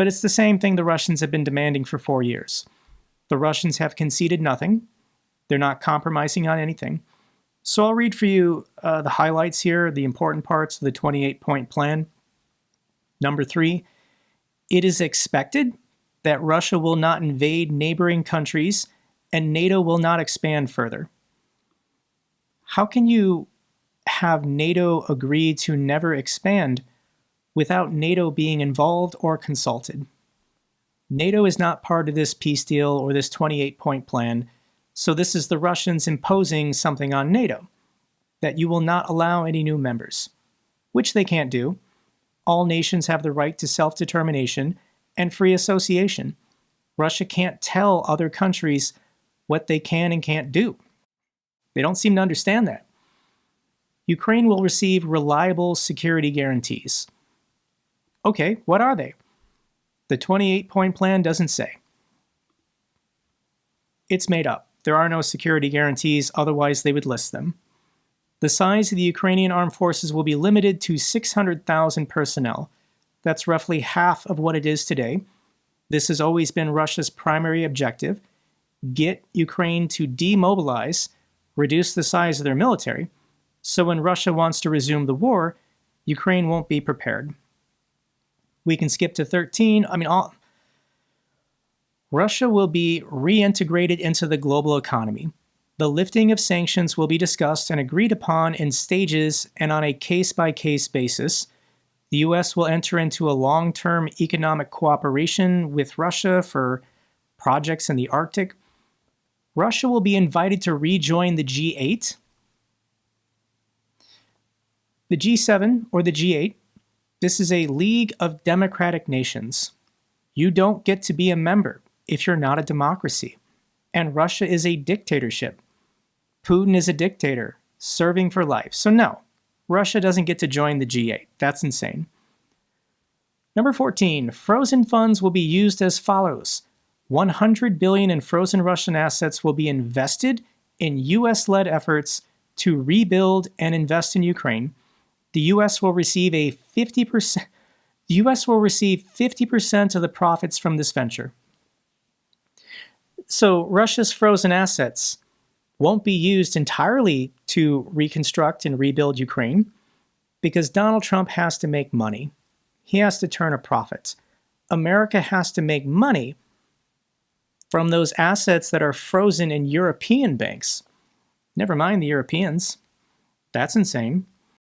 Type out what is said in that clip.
But it's the same thing the Russians have been demanding for 4 years. The Russians have conceded nothing. They're not compromising on anything. So I'll read for you the highlights here, the important parts of the 28-point plan. Number 3, it is expected that Russia will not invade neighboring countries and NATO will not expand further. How can you have NATO agree to never expand without NATO being involved or consulted? NATO is not part of this peace deal or this 28-point plan, so this is the Russians imposing something on NATO, that you will not allow any new members, which they can't do. All nations have the right to self-determination and free association. Russia can't tell other countries what they can and can't do. They don't seem to understand that. Ukraine will receive reliable security guarantees. Okay, what are they? The 28-point plan doesn't say. It's made up. There are no security guarantees, otherwise they would list them. The size of the Ukrainian armed forces will be limited to 600,000 personnel. That's roughly half of what it is today. This has always been Russia's primary objective: get Ukraine to demobilize, reduce the size of their military, so when Russia wants to resume the war, Ukraine won't be prepared. We can skip to 13. Russia will be reintegrated into the global economy. The lifting of sanctions will be discussed and agreed upon in stages and on a case-by-case basis. The U.S. will enter into a long-term economic cooperation with Russia for projects in the Arctic. Russia will be invited to rejoin the G8. The G7, or the G8, this is a league of democratic nations. You don't get to be a member if you're not a democracy. And Russia is a dictatorship. Putin is a dictator, serving for life. So no, Russia doesn't get to join the G8. That's insane. Number 14, frozen funds will be used as follows. $100 billion in frozen Russian assets will be invested in US-led efforts to rebuild and invest in Ukraine. The US will receive 50% of the profits from this venture. So Russia's frozen assets won't be used entirely to reconstruct and rebuild Ukraine because Donald Trump has to make money. He has to turn a profit. America has to make money from those assets that are frozen in European banks. Never mind the Europeans. That's insane.